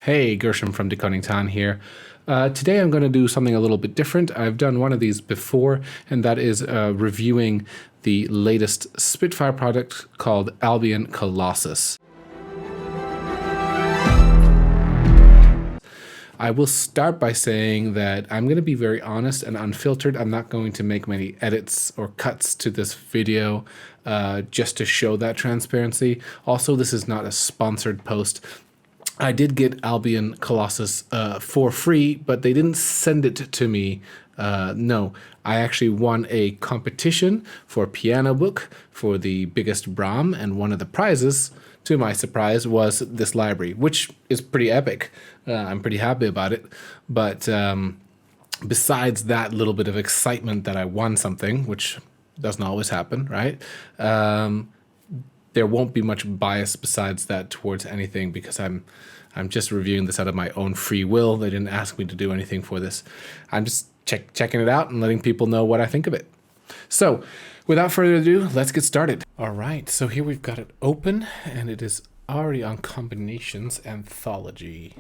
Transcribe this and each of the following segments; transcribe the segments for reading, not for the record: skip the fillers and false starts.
Hey, Gershom from dekoningtan here. Today I'm going to do something a little bit different. I've done one of these before, and that is reviewing the latest Spitfire product called Albion Colossus. I will start by saying that I'm going to be very honest and unfiltered. I'm not going to make many edits or cuts to this video just to show that transparency. Also, this is not a sponsored post. I did get Albion Colossus for free, but they didn't send it to me. No, I actually won a competition for piano book for the biggest Brahm, and one of the prizes, to my surprise, was this library, which is pretty epic. I'm pretty happy about it. But besides that little bit of excitement that I won something, which doesn't always happen, right? There won't be much bias besides that towards anything, because I'm just reviewing this out of my own free will. They didn't ask me to do anything for this. I'm just checking it out and letting people know what I think of it. So without further ado, let's get started. All right, so here we've got it open, and it is already on Combinations Anthology.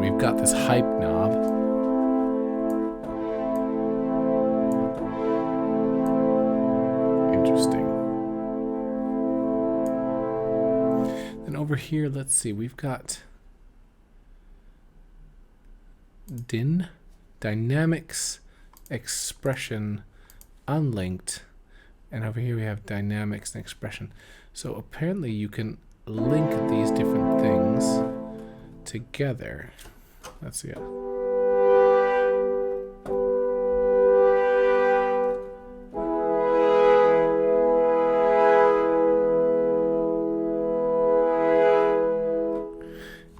We've got this hype knob. Interesting. Then over here, let's see, we've got DIN, Dynamics, Expression, Unlinked, and over here we have Dynamics and Expression. So apparently you can link these different things together. Let's see it.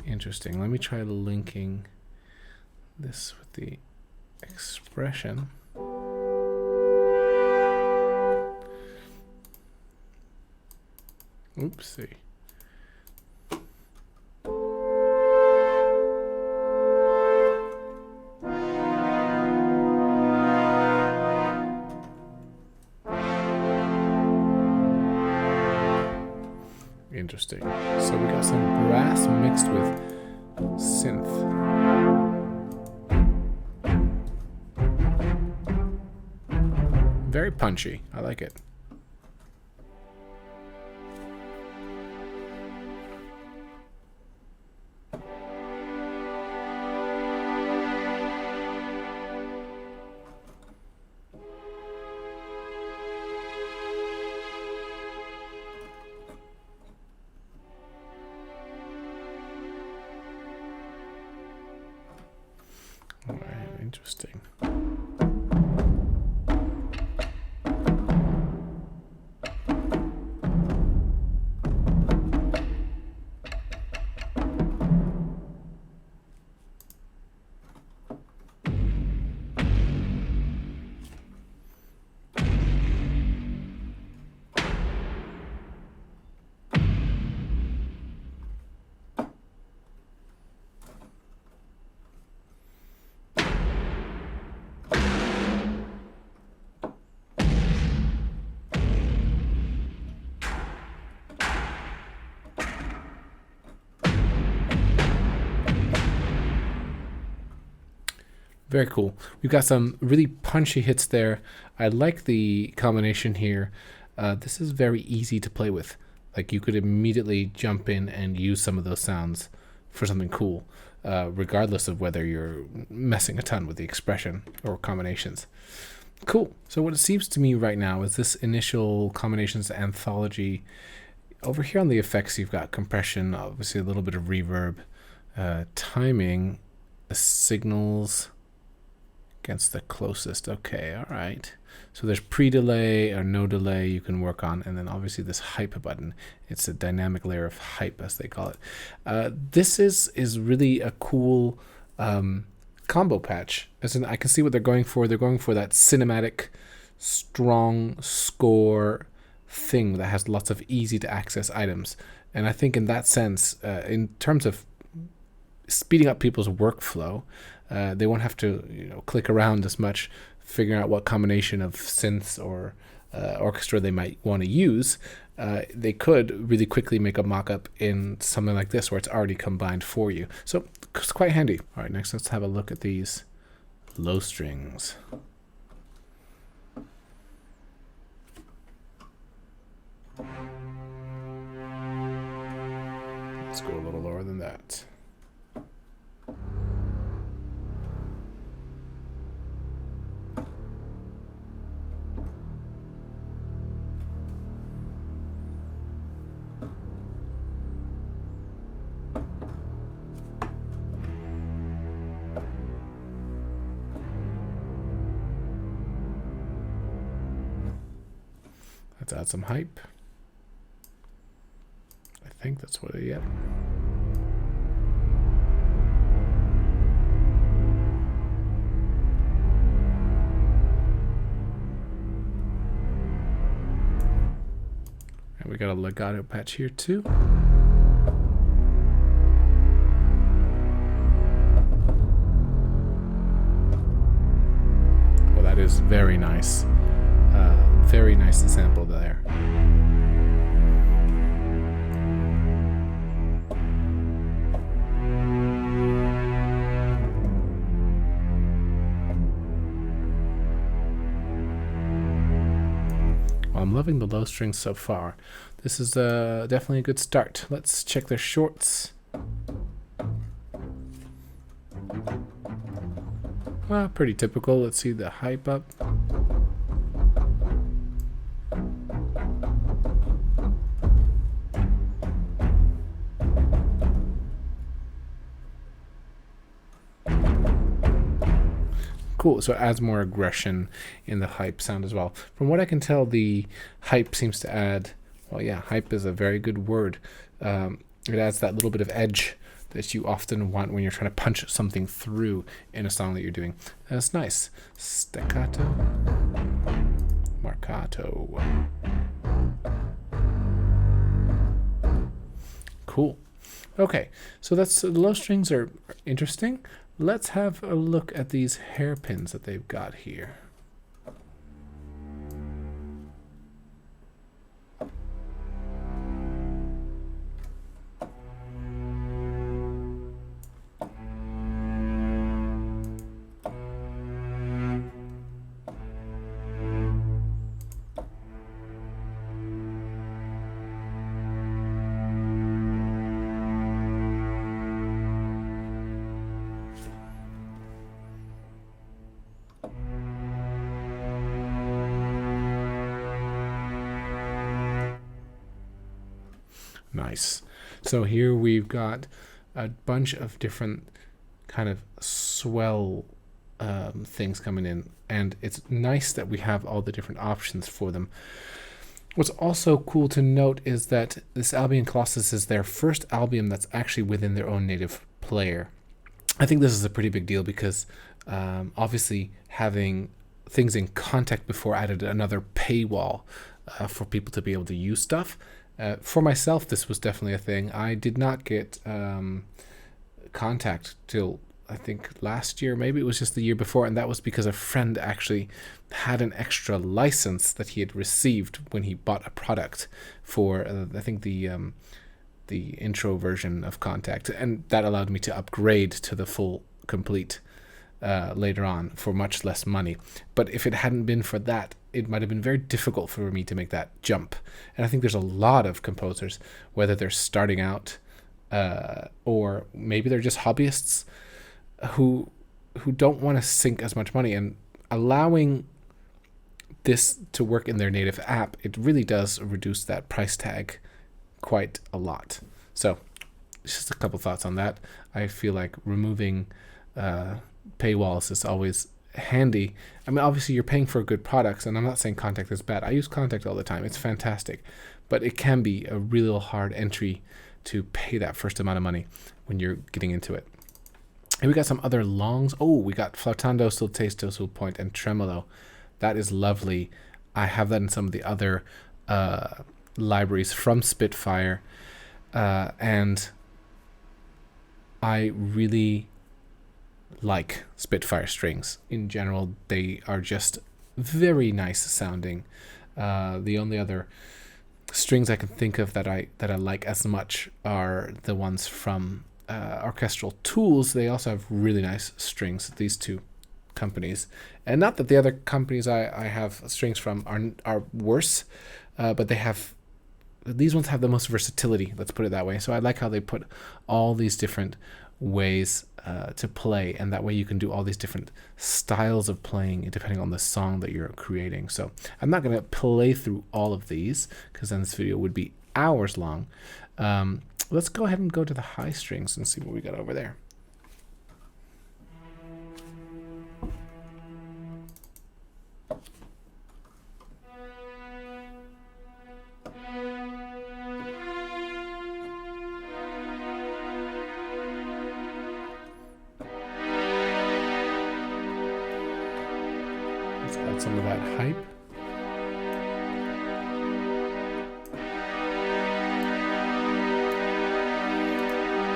Interesting. Let me try linking this with the expression. Oopsie. Interesting. So we got some brass mixed with synth. Very punchy. I like it. All right, interesting. Very cool. We've got some really punchy hits there. I like the combination here. This is very easy to play with. Like, you could immediately jump in and use some of those sounds for something cool, regardless of whether you're messing a ton with the expression or combinations. Cool. So what it seems to me right now is this initial Combinations Anthology. Over here on the effects, you've got compression, obviously a little bit of reverb, timing, the signals against the closest. Okay, all right. So there's pre-delay or no delay you can work on, and then obviously this hype button. It's a dynamic layer of hype, as they call it. This is really a cool combo patch. As in, I can see what they're going for. They're going for that cinematic, strong score thing that has lots of easy to access items. And I think in that sense, in terms of speeding up people's workflow, they won't have to click around as much. figuring out what combination of synths or orchestra they might want to use, they could really quickly make a mock-up in something like this where it's already combined for you. So it's quite handy. All right, next let's have a look at these low strings. Let's go a little lower than that. Let's add some hype. I think that's what it, yep. And we got a legato patch here too. Well, that is very nice. Very nice sample there. Well, I'm loving the low strings so far. This is definitely a good start. Let's check their shorts. Well, pretty typical. Let's see the hype up. Cool, so it adds more aggression in the hype sound as well. From what I can tell, the hype seems to add, well, yeah, hype is a very good word. It adds that little bit of edge that you often want when you're trying to punch something through in a song that you're doing. That's nice. Staccato, marcato. Cool. Okay, so that's the low strings are interesting. Let's have a look at these hairpins that they've got here. Nice. So here we've got a bunch of different kind of swell things coming in, and it's nice that we have all the different options for them. What's also cool to note is that this Albion Colossus is their first Albion that's actually within their own native player. I think this is a pretty big deal because obviously having things in Kontakt before added another paywall for people to be able to use stuff. For myself, this was definitely a thing. I did not get Kontakt till I think last year, maybe it was just the year before, and that was because a friend actually had an extra license that he had received when he bought a product for I think the intro version of Kontakt, and that allowed me to upgrade to the full complete later on for much less money. But if it hadn't been for that, it might have been very difficult for me to make that jump. And I think there's a lot of composers, whether they're starting out or maybe they're just hobbyists, who don't want to sink as much money, and allowing this to work in their native app, it really does reduce that price tag quite a lot. So just a couple thoughts on that. I feel like removing paywalls is always handy. I mean, obviously you're paying for good products, and I'm not saying Kontakt is bad. I use Kontakt all the time. It's fantastic, but it can be a real hard entry to pay that first amount of money when you're getting into it. And we got some other longs. Oh, we got flautando, siltesto, sul point, and tremolo. That is lovely. I have that in some of the other libraries from Spitfire, and I really like Spitfire strings. In general, they are just very nice sounding. The only other strings I can think of that I like as much are the ones from Orchestral Tools. They also have really nice strings, these two companies. And not that the other companies I have strings from are worse, but these ones have the most versatility, let's put it that way. So I like how they put all these different ways to play, and that way you can do all these different styles of playing depending on the song that you're creating. So I'm not going to play through all of these because then this video would be hours long. Let's go ahead and go to the high strings and see what we got over there. Let's add some of that hype.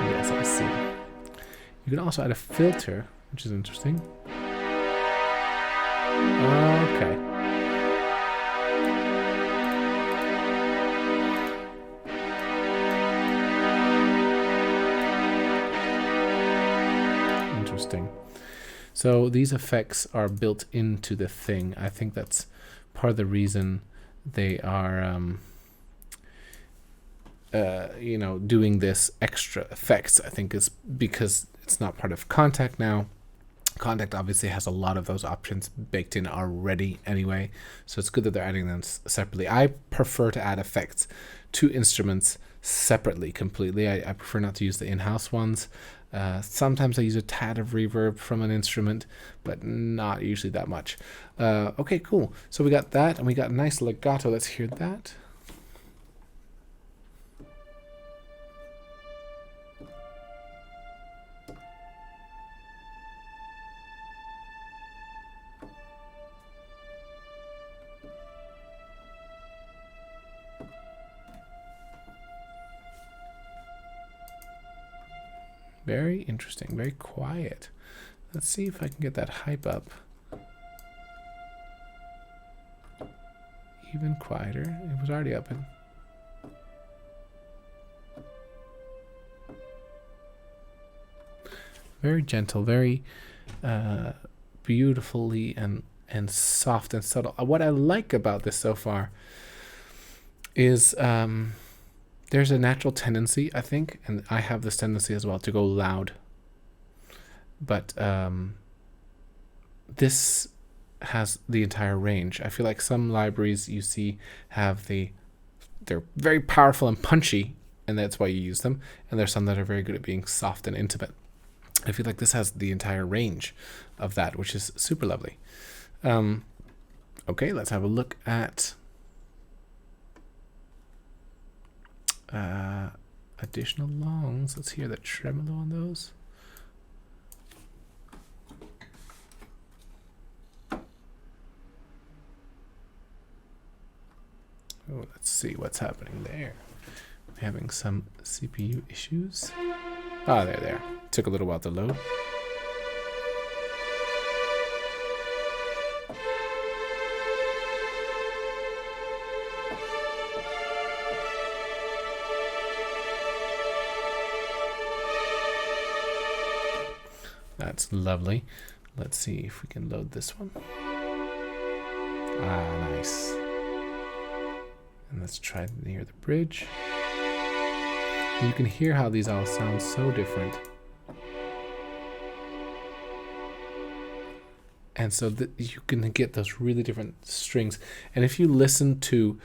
Yes, I see. You can also add a filter, which is interesting. Okay. Interesting. So these effects are built into the thing. I think that's part of the reason they are, doing this extra effects. I think is because it's not part of Kontakt now. Kontakt obviously has a lot of those options baked in already anyway, so it's good that they're adding them separately. I prefer to add effects to instruments separately completely. I prefer not to use the in-house ones. Sometimes I use a tad of reverb from an instrument, but not usually that much. Okay, cool. So we got that, and we got a nice legato. Let's hear that. Very interesting, very quiet. Let's see if I can get that hype up. Even quieter. It was already up. Very gentle, very beautifully and soft and subtle. What I like about this so far is there's a natural tendency, I think, and I have this tendency as well, to go loud. But this has the entire range. I feel like some libraries you see they're very powerful and punchy, and that's why you use them. And there's some that are very good at being soft and intimate. I feel like this has the entire range of that, which is super lovely. Okay, let's have a look at additional longs. Let's hear the tremolo on those. Oh, let's see what's happening there. We're having some CPU issues. Ah, there. Took a little while to load. That's lovely. Let's see if we can load this one. Ah, nice. And let's try near the bridge. And you can hear how these all sound so different. And so you can get those really different strings. And if you listen to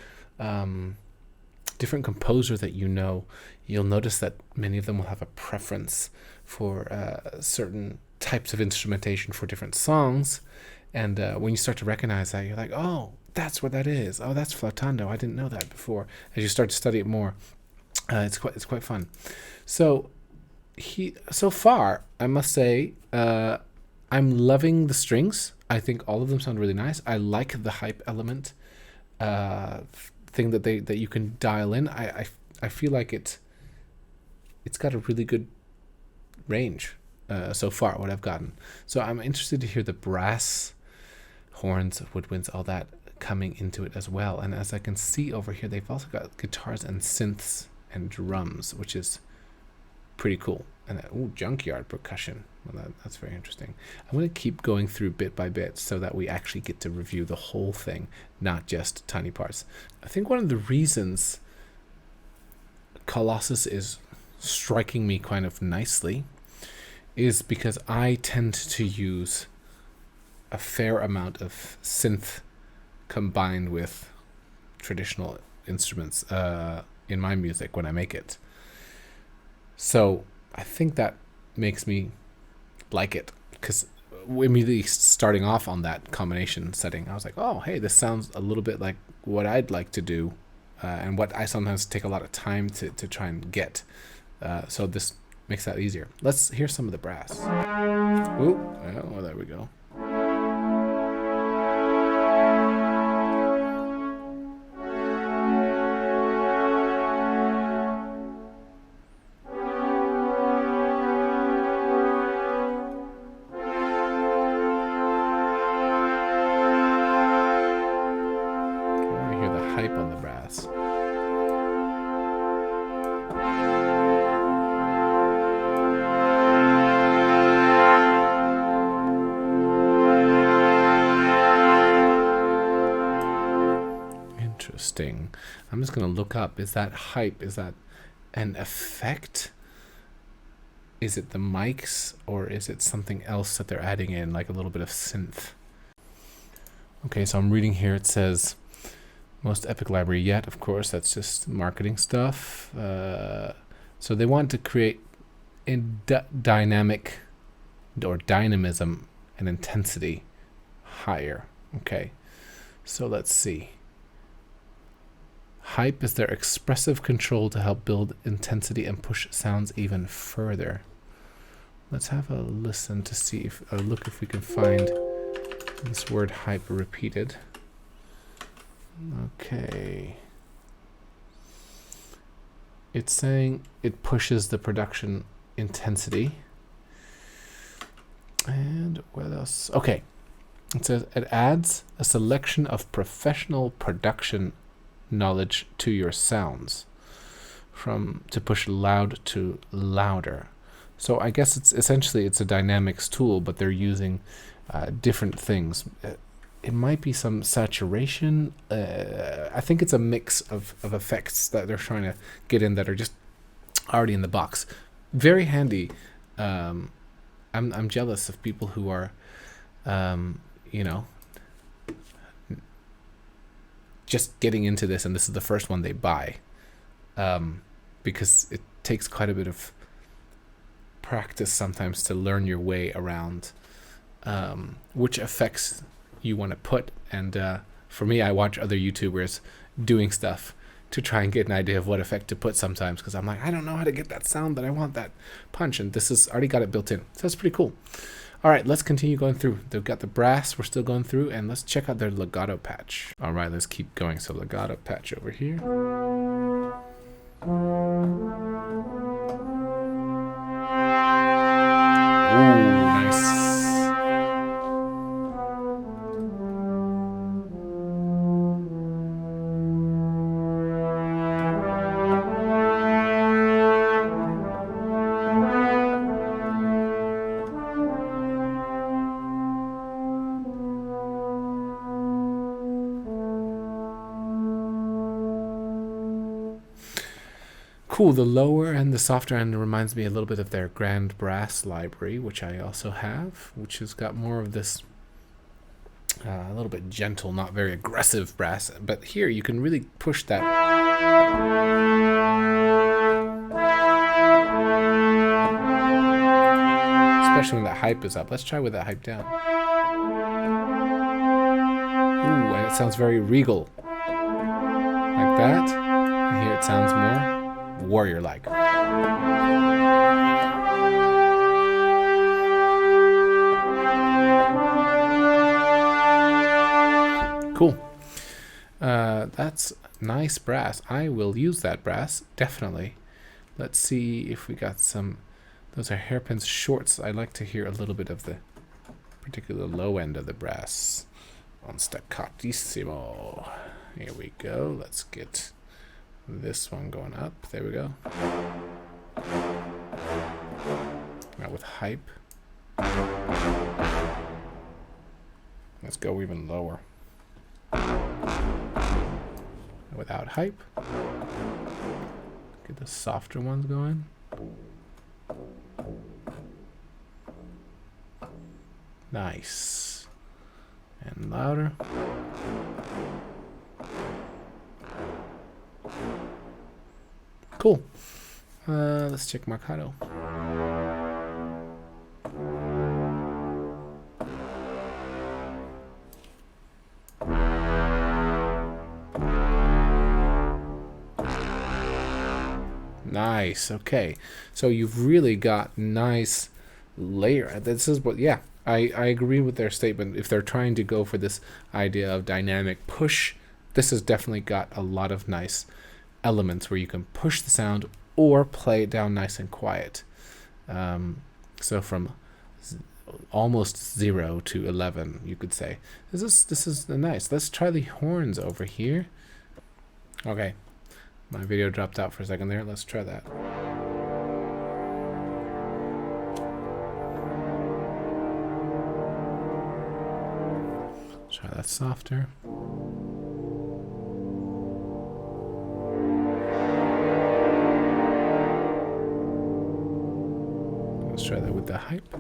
different composers that you know, you'll notice that many of them will have a preference for certain types of instrumentation for different songs. And when you start to recognize that, you're like, oh, that's what that is. Oh, that's flautando. I didn't know that before. As you start to study it more, it's quite fun. So so far, I must say, I'm loving the strings. I think all of them sound really nice. I like the hype element thing that you can dial in. I feel like it's got a really good range. so far, what I've gotten. So I'm interested to hear the brass, horns, woodwinds, all that coming into it as well. And as I can see over here, they've also got guitars and synths and drums, which is pretty cool. And ooh, Junkyard Percussion. Well, that's very interesting. I'm going to keep going through bit by bit so that we actually get to review the whole thing, not just tiny parts. I think one of the reasons Colossus is striking me kind of nicely is because I tend to use a fair amount of synth combined with traditional instruments in my music when I make it. So I think that makes me like it, because immediately starting off on that combination setting, I was like, oh, hey, this sounds a little bit like what I'd like to do, and what I sometimes take a lot of time to try and get. So this makes that easier. Let's hear some of the brass. Ooh, oh, there we go. Hype on the brass. Interesting. I'm just going to look up. Is that hype? Is that an effect? Is it the mics, or is it something else that they're adding in, like a little bit of synth? Okay, so I'm reading here. It says most epic library yet. Of course, that's just marketing stuff. So they want to create a dynamic or dynamism and intensity higher. Okay, so let's see. Hype is their expressive control to help build intensity and push sounds even further. Let's have a listen to see if look if we can find this word hype repeated. Okay. It's saying it pushes the production intensity. And what else? Okay. It says it adds a selection of professional production knowledge to your sounds, to push loud to louder. So I guess it's essentially a dynamics tool, but they're using different things. It might be some saturation. I think it's a mix of effects that they're trying to get in that are just already in the box. Very handy. I'm jealous of people who are, just getting into this, and this is the first one they buy, because it takes quite a bit of practice sometimes to learn your way around which effects you want to put. And for me, I watch other YouTubers doing stuff to try and get an idea of what effect to put sometimes, because I'm like, I don't know how to get that sound, but I want that punch, and this is already got it built in. So that's pretty cool. All right, let's continue going through. They've got the brass, we're still going through, and let's check out their legato patch. All right, let's keep going. So legato patch over here. Ooh, nice. Cool. The lower and the softer end reminds me a little bit of their grand brass library, which I also have, which has got more of this a little bit gentle, not very aggressive brass. But here you can really push that. Especially when that hype is up. Let's try with that hype down. Ooh, and it sounds very regal. Like that. And here it sounds more warrior-like. Cool. That's nice brass. I will use that brass, definitely. Let's see if we got some Those are hairpins shorts. I like to hear a little bit of the particular low end of the brass on staccatissimo. Here we go. Let's get this one going up. There we go. Now with hype. Let's go even lower. Without hype. Get the softer ones going. Nice. And louder. Cool. Let's check Marcato. Nice. Okay. So you've really got nice layer. This is what, yeah, I agree with their statement. If they're trying to go for this idea of dynamic push, this has definitely got a lot of nice elements where you can push the sound or play it down nice and quiet. So from almost 0 to 11, you could say. This is nice. Let's try the horns over here. Okay. My video dropped out for a second there. Let's try that. Try that softer. Let's try that with the hype.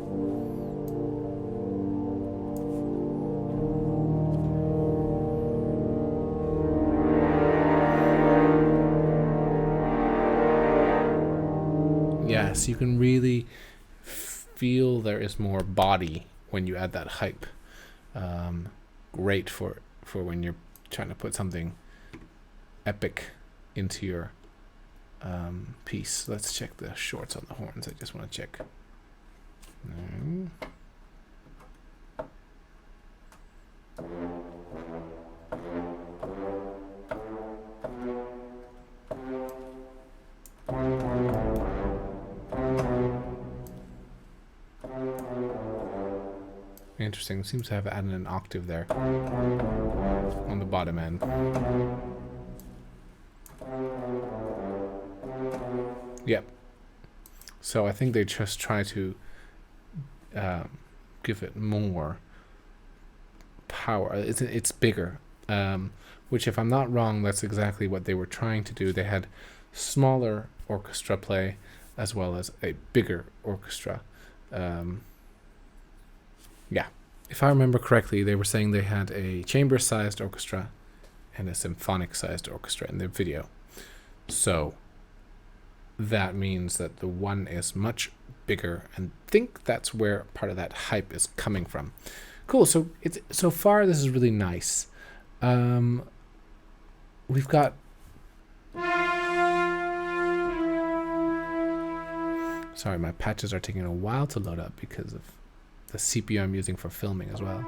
Yes, you can really feel there is more body when you add that hype. Great for when you're trying to put something epic into your piece. Let's check the shorts on the horns. I just want to check. Interesting. Seems to have added an octave there on the bottom end. Yep. So I think they just try to give it more power. It's bigger, which, if I'm not wrong, that's exactly what they were trying to do. They had smaller orchestra play as well as a bigger orchestra. Yeah, if I remember correctly, they were saying they had a chamber-sized orchestra and a symphonic-sized orchestra in the video. So that means that the one is much bigger, and I think that's where part of that hype is coming from. Cool. So so far this is really nice. We've got. Sorry, my patches are taking a while to load up because of the CPU I'm using for filming as well.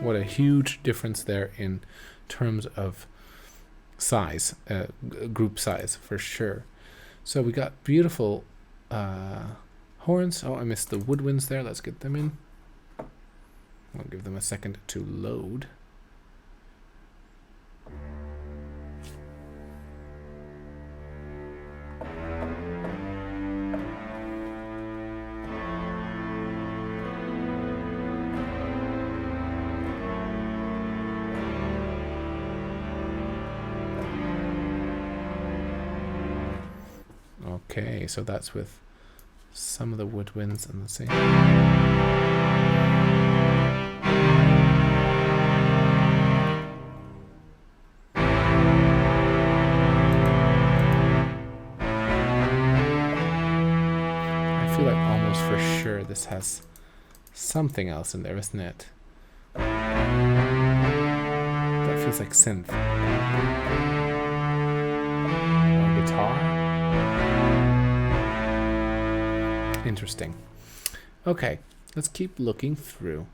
What a huge difference there in terms of size, group size for sure. So we got beautiful horns. Oh, I missed the woodwinds there. Let's get them in. I'll give them a second to load. Okay, so that's with some of the woodwinds and the same. I feel like almost for sure this has something else in there, isn't it? That feels like synth. Or guitar? Interesting. Okay, let's keep looking through.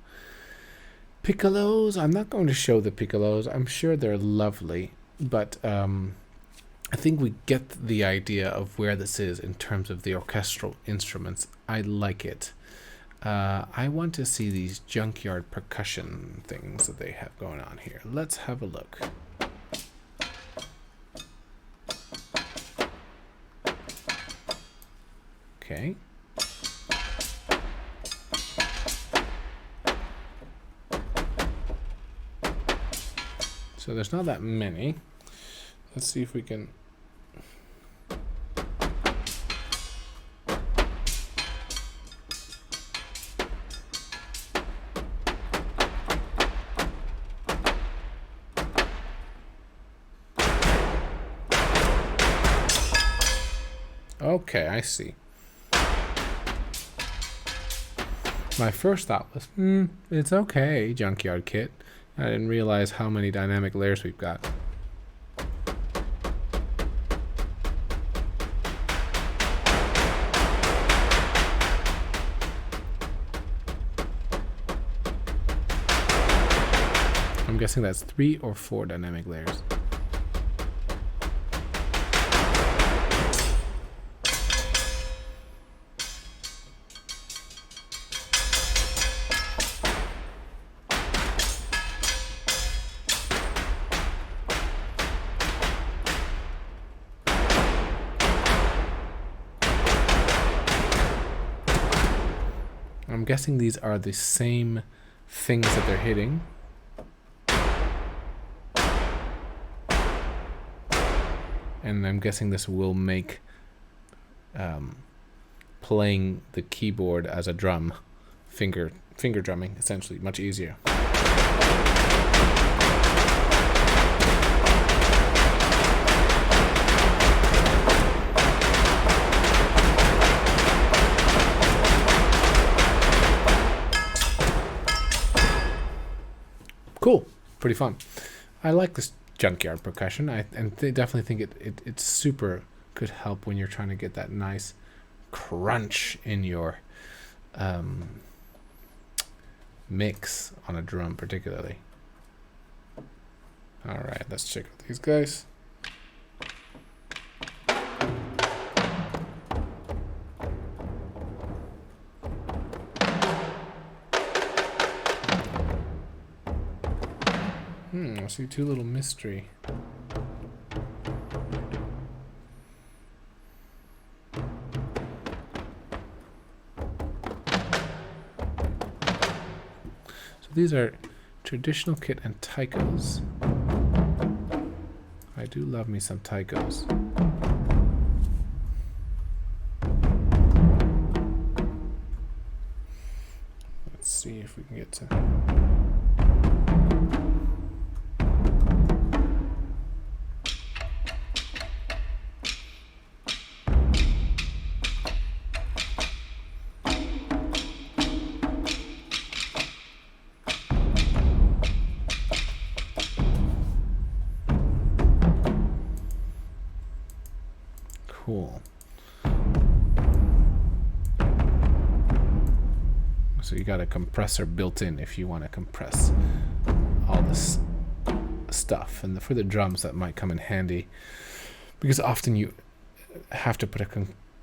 Piccolos. I'm not going to show the piccolos. I'm sure they're lovely, but I think we get the idea of where this is in terms of the orchestral instruments. I like it. I want to see these Junkyard Percussion things that they have going on here. Let's have a look. Okay. So there's not that many. Let's see if we can... Okay, I see. My first thought was, it's okay, Junkyard Kit. I didn't realize how many dynamic layers we've got. I'm guessing that's 3 or 4 dynamic layers. I'm guessing these are the same things that they're hitting. And I'm guessing this will make playing the keyboard as a drum, finger drumming, essentially, much easier. Cool, pretty fun. I like this Junkyard Percussion. And they definitely think it's super good help when you're trying to get that nice crunch in your mix on a drum, particularly. All right, let's check out these guys. I see 2 little mystery. So these are traditional kit and taikos. I do love me some taikos. Let's see if we can get to... Cool. So you got a compressor built in if you want to compress all this stuff. And for the drums, that might come in handy, because often you have to put a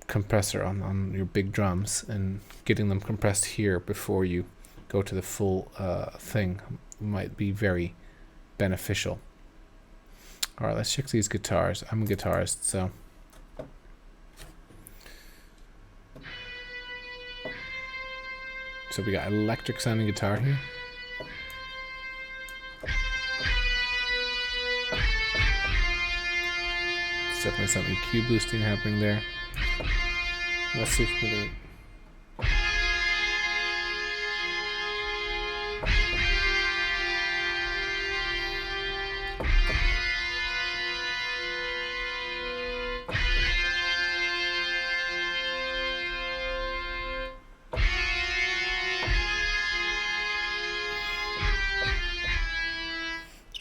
compressor on your big drums, and getting them compressed here before you go to the full thing might be very beneficial. All right, let's check these guitars. I'm a guitarist, so... So we got electric sounding guitar here. There's definitely some EQ boosting happening there. Let's see if we can do it.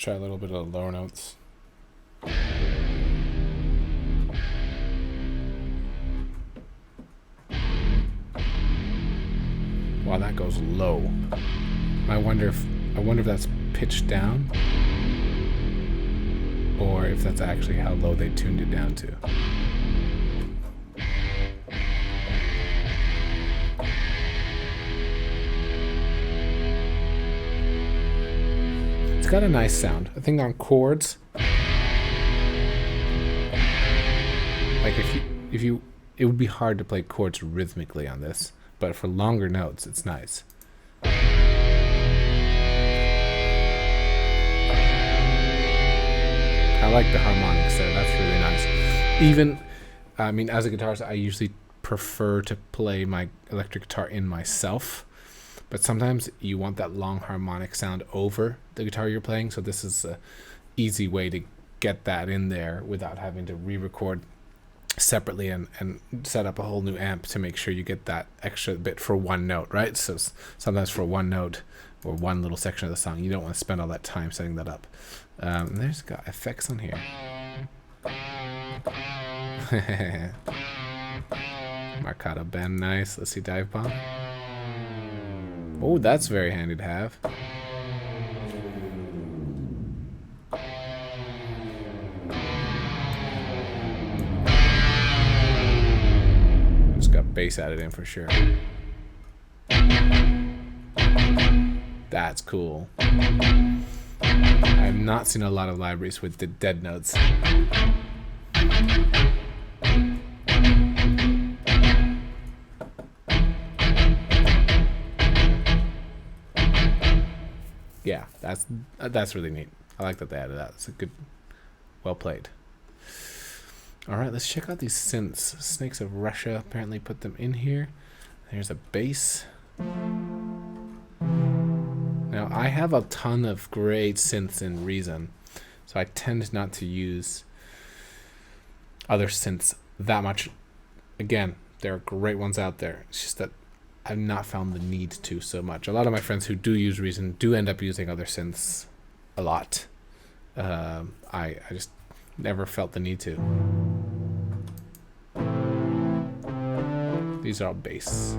try a little bit of lower notes. Wow, that goes low. I wonder if that's pitched down, or if that's actually how low they tuned it down to. It's got a nice sound. I think on chords, like if you, it would be hard to play chords rhythmically on this, but for longer notes, it's nice. I like the harmonics there. That's really nice. Even, I mean, as a guitarist, I usually prefer to play my electric guitar in myself, but sometimes you want that long harmonic sound over the guitar you're playing, so this is an easy way to get that in there without having to re-record separately and set up a whole new amp to make sure you get that extra bit for one note, right? So sometimes for one note or one little section of the song, you don't want to spend all that time setting that up. There's got effects on here. Marcato bend, nice. Let's see, dive bomb. Oh, that's very handy to have. Just got bass added in for sure. That's cool. I've not seen a lot of libraries with the dead notes. Yeah, that's really neat. I like that they added that. It's a good, well played. All right, let's check out these synths. Snakes of Russia apparently put them in here. There's a bass. Now, I have a ton of great synths in Reason, so I tend not to use other synths that much. Again, there are great ones out there. It's just that I've not found the need to so much. A lot of my friends who do use Reason do end up using other synths a lot. I just never felt the need to. These are all bass.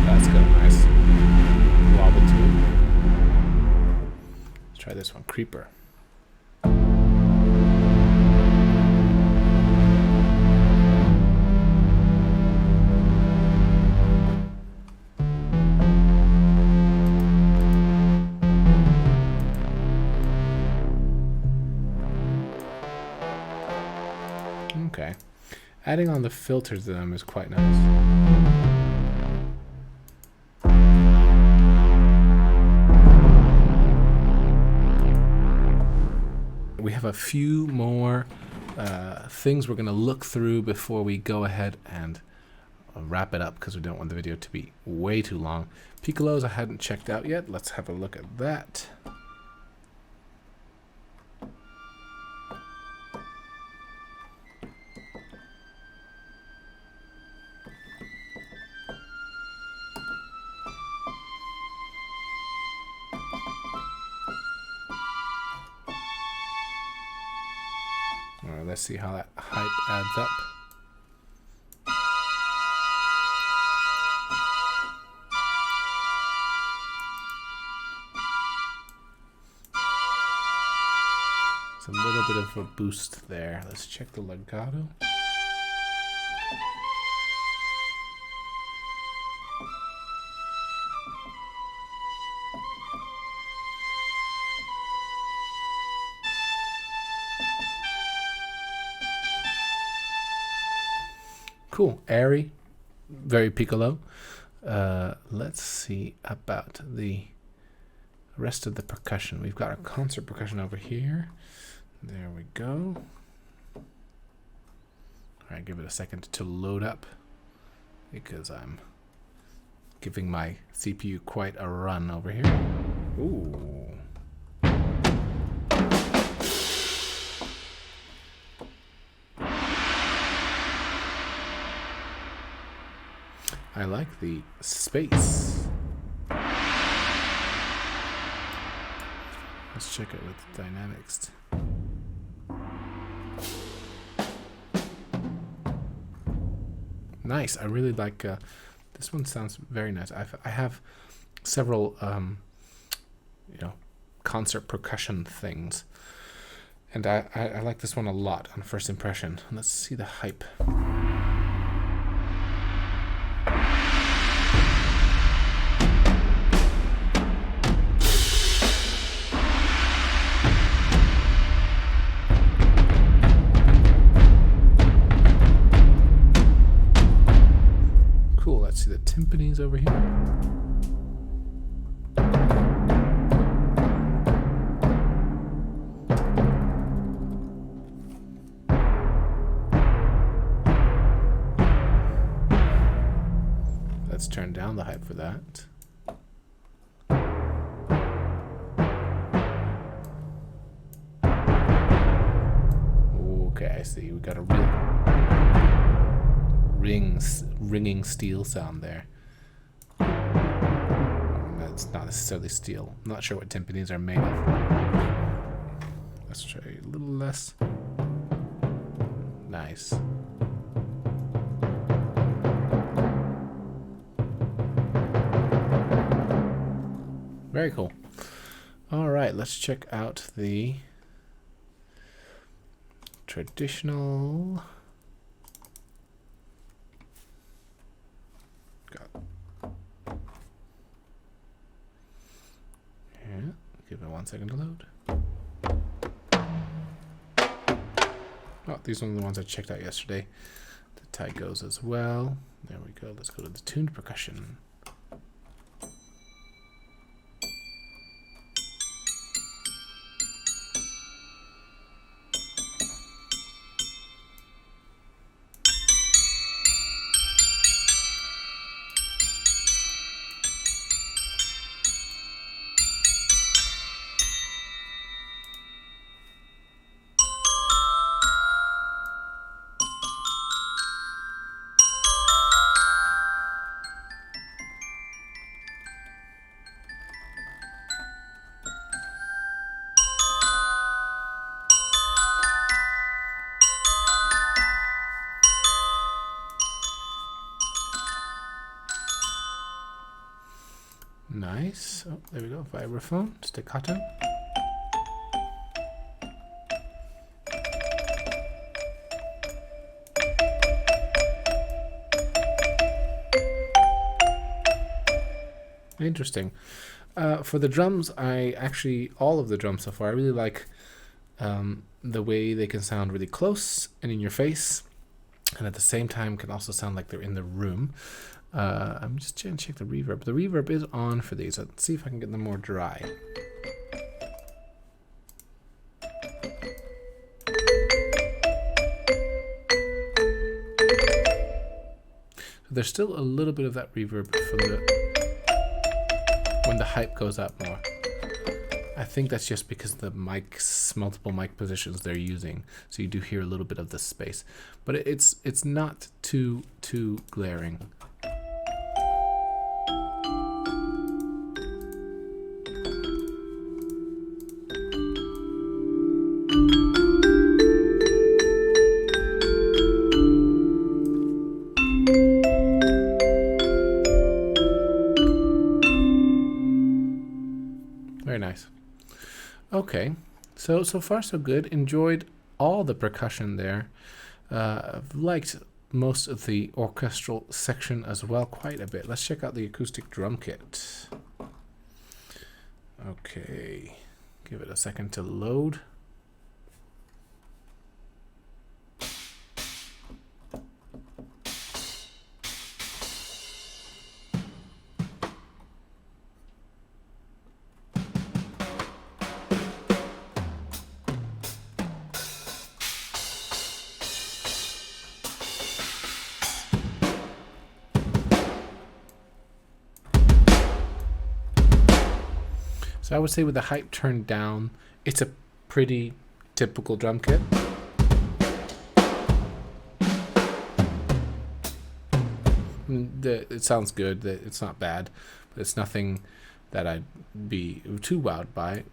That's got a nice wobble to it. Let's try this one, Creeper. Okay. Adding on the filters to them is quite nice. We have a few more things we're going to look through before we go ahead and wrap it up, because we don't want the video to be way too long. Piccolos I hadn't checked out yet. Let's have a look at that. Let's see how that hype adds up. It's a little bit of a boost there. Let's check the legato. Cool, airy, very piccolo. Let's see about the rest of the percussion. We've got our concert percussion over here. There we go. All right, give it a second to load up because I'm giving my CPU quite a run over here. Ooh. I like the space. Let's check it with the dynamics. Nice. I really like this one. Sounds very nice. I have several concert percussion things, and I like this one a lot on first impression. Let's see the hype. Cool. Let's see the timpanis over here. Let's turn down the hype for that. Okay, I see. We got a real ringing steel sound there. It's not necessarily steel. I'm not sure what timpanis are made of. Let's try a little less. Nice. Very cool. All right, let's check out the traditional. Yeah, give it 1 second to load. Oh, these are the ones I checked out yesterday. The Picollos as well. There we go. Let's go to the tuned percussion. Nice. Oh, there we go. Vibraphone, staccato. Interesting. For the drums, all of the drums so far, I really like the way they can sound really close and in your face, and at the same time can also sound like they're in the room. I'm just trying to check the reverb. The reverb is on for these. Let's see if I can get them more dry. So there's still a little bit of that reverb from when the hype goes up more. I think that's just because the mics, multiple mic positions they're using, so you do hear a little bit of the space, but it's not too glaring. Very nice. Okay, so far so good. Enjoyed all the percussion there. I've liked most of the orchestral section as well quite a bit. Let's check out the acoustic drum kit. Okay, give it a second to load. So I would say with the hype turned down, it's a pretty typical drum kit. It sounds good. It's not bad, but it's nothing that I'd be too wowed by.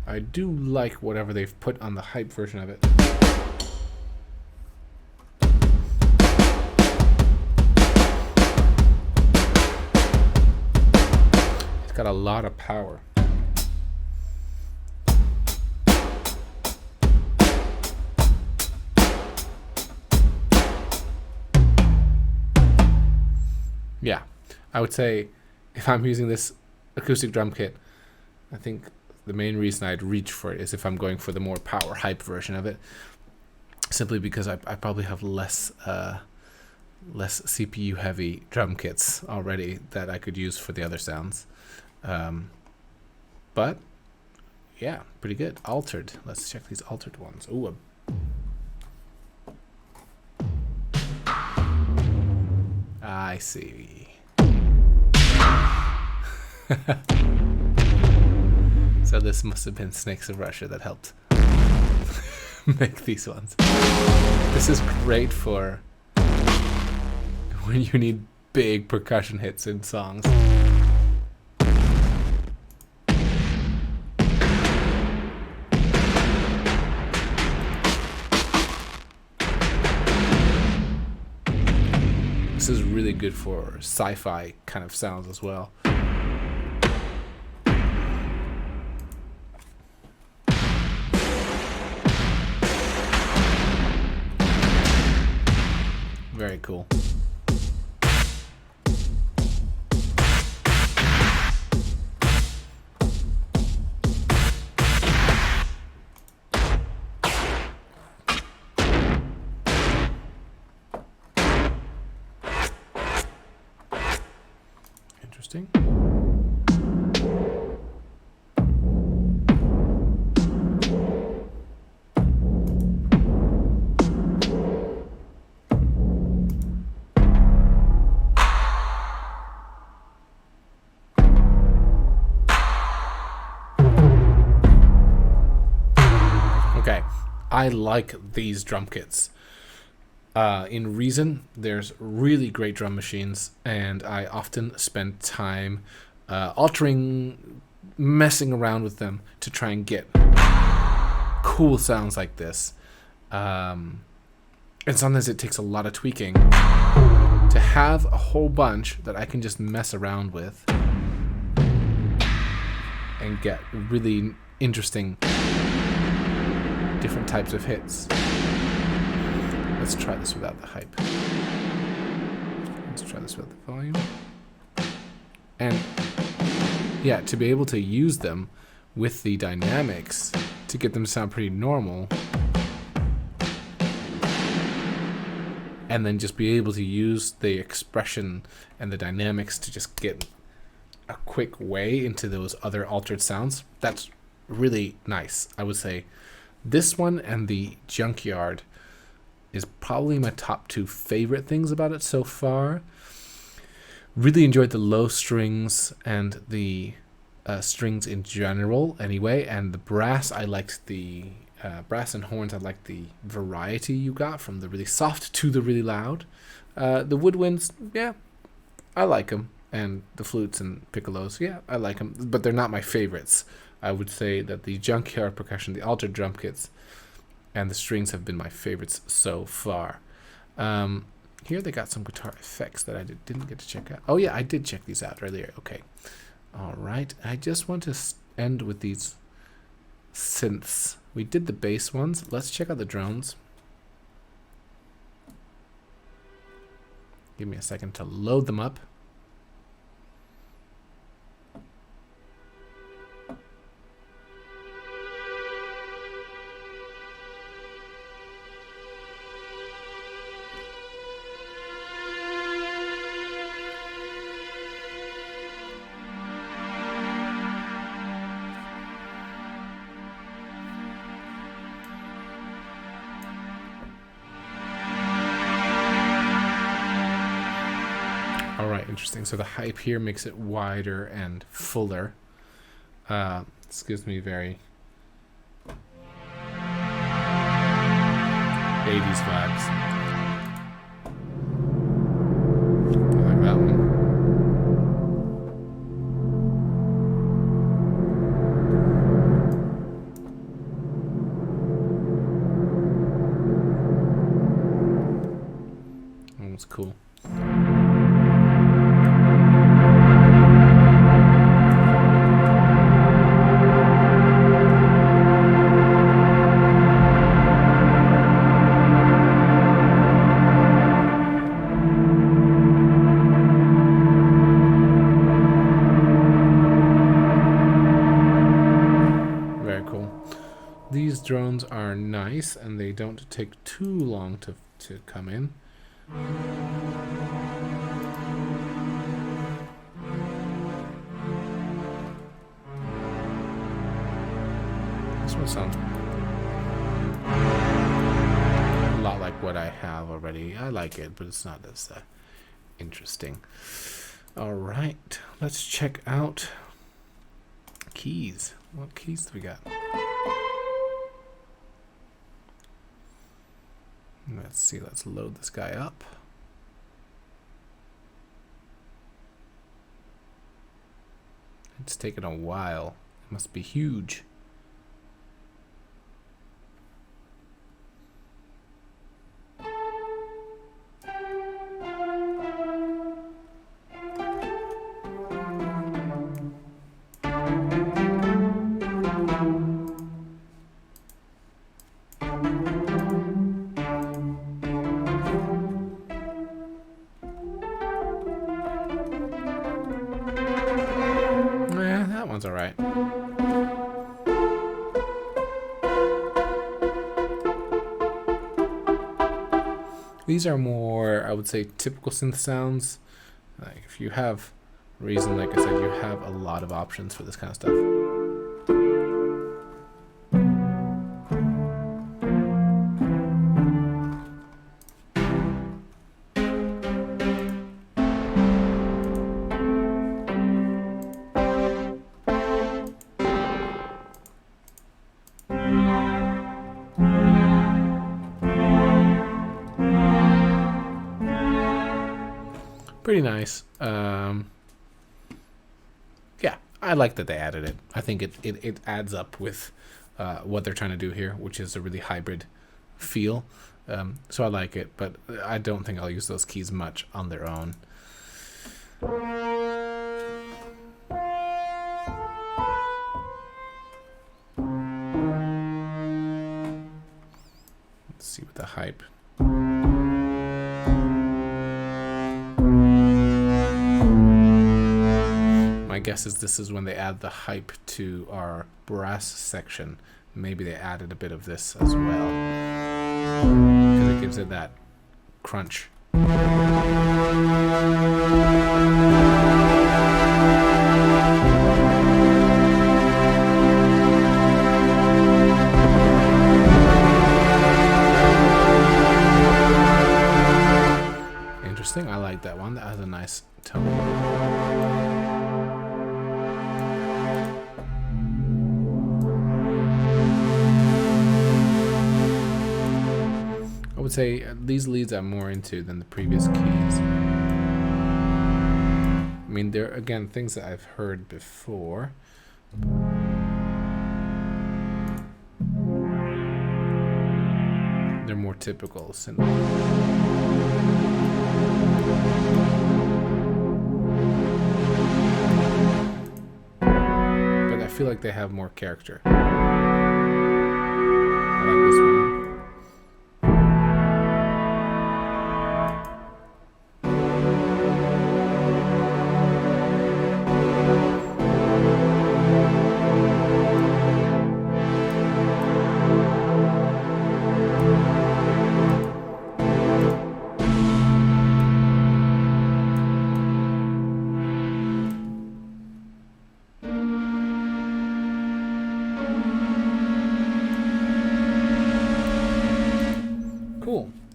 I do like whatever they've put on the hype version of it. It's got a lot of power. Yeah, I would say if I'm using this acoustic drum kit, I think the main reason I'd reach for it is if I'm going for the more power hype version of it, simply because I probably have less CPU heavy drum kits already that I could use for the other sounds. But yeah, pretty good. Altered. Let's check these altered ones. Ooh, I see. So this must have been Snakes of Russia that helped make these ones. This is great for when you need big percussion hits in songs. This is really good for sci-fi kind of sounds as well. Very cool. Interesting. Okay, I like these drum kits. In Reason, there's really great drum machines, and I often spend time altering, messing around with them to try and get cool sounds like this. And sometimes it takes a lot of tweaking to have a whole bunch that I can just mess around with and get really interesting different types of hits. Let's try this without the hype. Let's try this without the volume. And yeah, to be able to use them with the dynamics to get them to sound pretty normal, and then just be able to use the expression and the dynamics to just get a quick way into those other altered sounds, that's really nice. I would say this one and the Junkyard is probably my top two favorite things about it so far. Really enjoyed the low strings and the strings in general anyway, and the brass, I liked the brass and horns, I liked the variety you got from the really soft to the really loud. The woodwinds, yeah, I like them, and the flutes and piccolos, yeah, I like them, but they're not my favorites. I would say that the Junkyard Percussion, the altered drum kits, and the strings have been my favorites so far. Here they got some guitar effects that I didn't get to check out. Oh yeah, I did check these out earlier. Okay. All right. I just want to end with these synths. We did the bass ones. Let's check out the drones. Give me a second to load them up. Interesting. So the hype here makes it wider and fuller. This gives me very 80s vibes. I like that one. That was cool. These drones are nice and they don't take too long to come in. This one sounds a lot like what I have already. I like it, but it's not as interesting. All right, let's check out keys. What keys do we got? Let's see, let's load this guy up. It's taken a while. It must be huge. That one's all right. These are more, I would say, typical synth sounds. Like if you have reason, like I said, you have a lot of options for this kind of stuff. Pretty nice. Yeah, I like that they added it. I think it adds up with what they're trying to do here, which is a really hybrid feel. So I like it, but I don't think I'll use those keys much on their own. Let's see what the hype. My guess is this is when they add the hype to our brass section. Maybe they added a bit of this as well, because it gives it that crunch. Interesting. I like that one. That has a nice tone. I would say these leads I'm more into than the previous keys. I mean, they're, again, things that I've heard before. They're more typical. But I feel like they have more character. I like this one.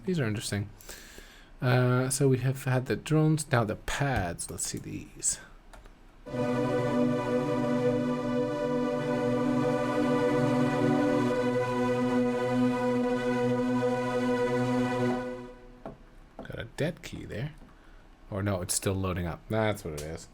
These are interesting. So we have had the drones, now the pads. Let's see these. dead key there. Or no, it's still loading up. That's what it is.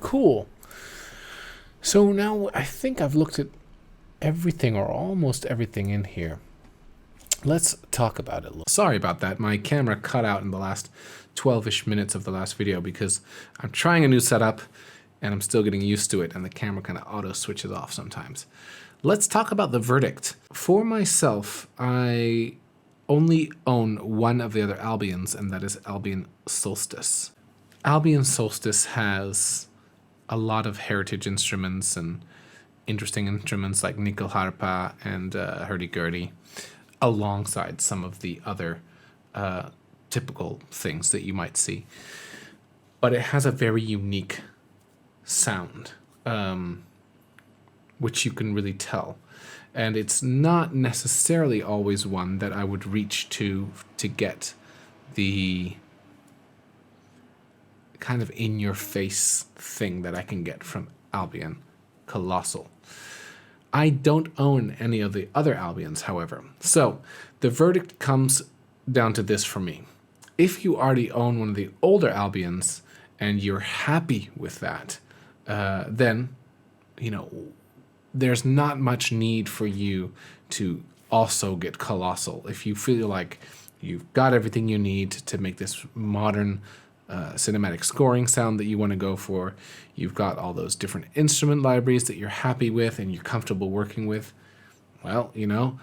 Cool. So now I think I've looked at everything or almost everything in here. Let's talk about it. Sorry about that. My camera cut out in the last 12-ish minutes of the last video because I'm trying a new setup and I'm still getting used to it, and the camera kind of auto switches off sometimes. Let's talk about the verdict. For myself, I only own one of the other Albions, and that is Albion Solstice. Albion Solstice has a lot of heritage instruments and interesting instruments like nyckelharpa and hurdy-gurdy, alongside some of the other typical things that you might see. But it has a very unique sound, which you can really tell. And it's not necessarily always one that I would reach to get the kind of in-your-face thing that I can get from Albion Colossal. I don't own any of the other Albions, however. So the verdict comes down to this for me. If you already own one of the older Albions and you're happy with that, then, you know, there's not much need for you to also get Colossal. If you feel like you've got everything you need to make this modern cinematic scoring sound that you want to go for, you've got all those different instrument libraries that you're happy with and you're comfortable working with, well, you know,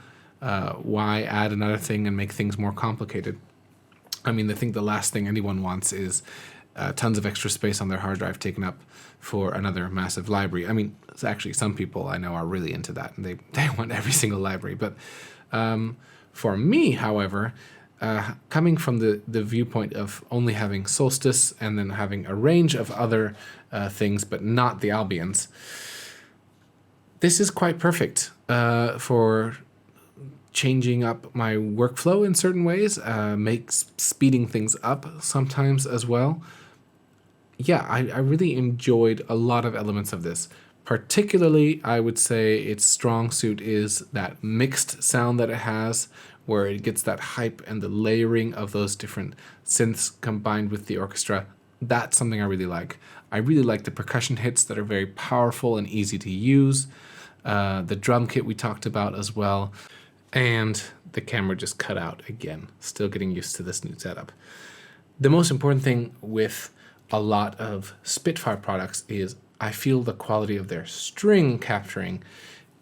why add another thing and make things more complicated? I mean, I think the last thing anyone wants is tons of extra space on their hard drive taken up for another massive library. I mean, it's actually some people I know are really into that, and they want every single library. But for me, however, coming from the viewpoint of only having Solstice and then having a range of other things, but not the Albions, this is quite perfect for changing up my workflow in certain ways, makes speeding things up sometimes as well. Yeah, I really enjoyed a lot of elements of this. Particularly, I would say its strong suit is that mixed sound that it has, where it gets that hype and the layering of those different synths combined with the orchestra. That's something I really like. I really like the percussion hits that are very powerful and easy to use. The drum kit we talked about as well. And the camera just cut out again. Still getting used to this new setup. The most important thing with a lot of Spitfire products is I feel the quality of their string capturing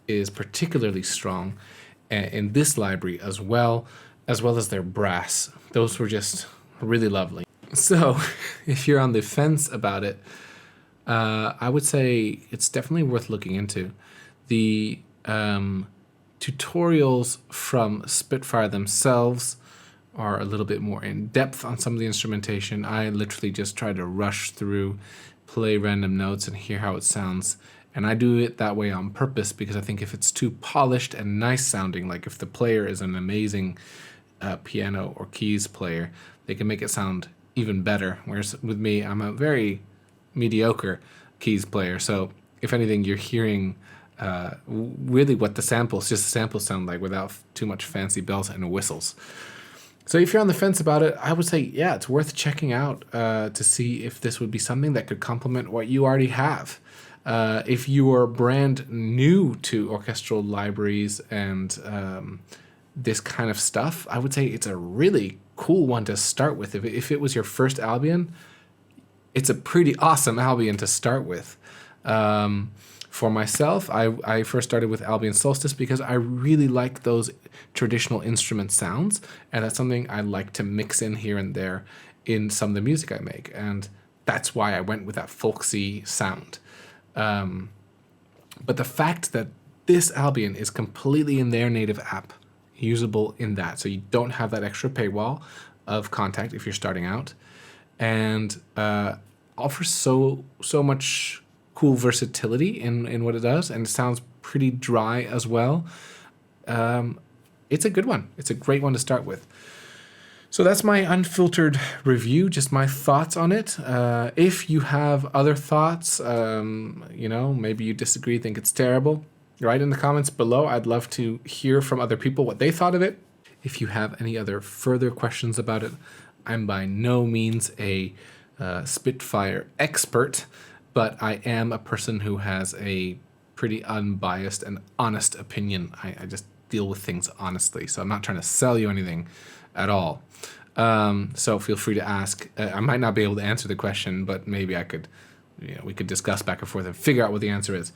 is particularly strong in this library as well as their brass. Those were just really lovely. So if you're on the fence about it, I would say it's definitely worth looking into. The tutorials from Spitfire themselves are a little bit more in depth on some of the instrumentation. I literally just try to rush through, play random notes and hear how it sounds. And I do it that way on purpose because I think if it's too polished and nice sounding, like if the player is an amazing piano or keys player, they can make it sound even better. Whereas with me, I'm a very mediocre keys player. So if anything, you're hearing really what the samples sound like without too much fancy bells and whistles. So if you're on the fence about it, I would say, yeah, it's worth checking out to see if this would be something that could complement what you already have. If you are brand new to orchestral libraries and this kind of stuff, I would say it's a really cool one to start with. If it was your first Albion, it's a pretty awesome Albion to start with. For myself, I first started with Albion Solstice because I really like those traditional instrument sounds, and that's something I like to mix in here and there in some of the music I make, and that's why I went with that folksy sound. But the fact that this Albion is completely in their native app, usable in that, so you don't have that extra paywall of Kontakt if you're starting out, and offers so much cool versatility in what it does, and it sounds pretty dry as well. It's a good one. It's a great one to start with. So that's my unfiltered review, just my thoughts on it. If you have other thoughts, maybe you disagree, think it's terrible, write in the comments below. I'd love to hear from other people what they thought of it. If you have any other further questions about it, I'm by no means a Spitfire expert, but I am a person who has a pretty unbiased and honest opinion. I just deal with things honestly, so I'm not trying to sell you anything at all. So feel free to ask. I might not be able to answer the question, but maybe I could, we could discuss back and forth and figure out what the answer is.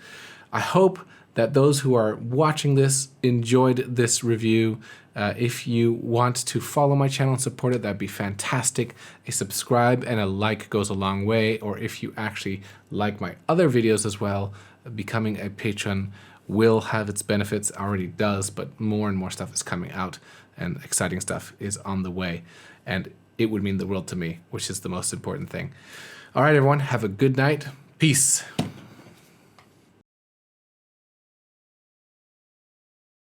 I hope that those who are watching this enjoyed this review. If you want to follow my channel and support it, that'd be fantastic. A subscribe and a like goes a long way. Or if you actually like my other videos as well, becoming a patron will have its benefits, already does, but more and more stuff is coming out and exciting stuff is on the way. And it would mean the world to me, which is the most important thing. All right, everyone, have a good night. Peace.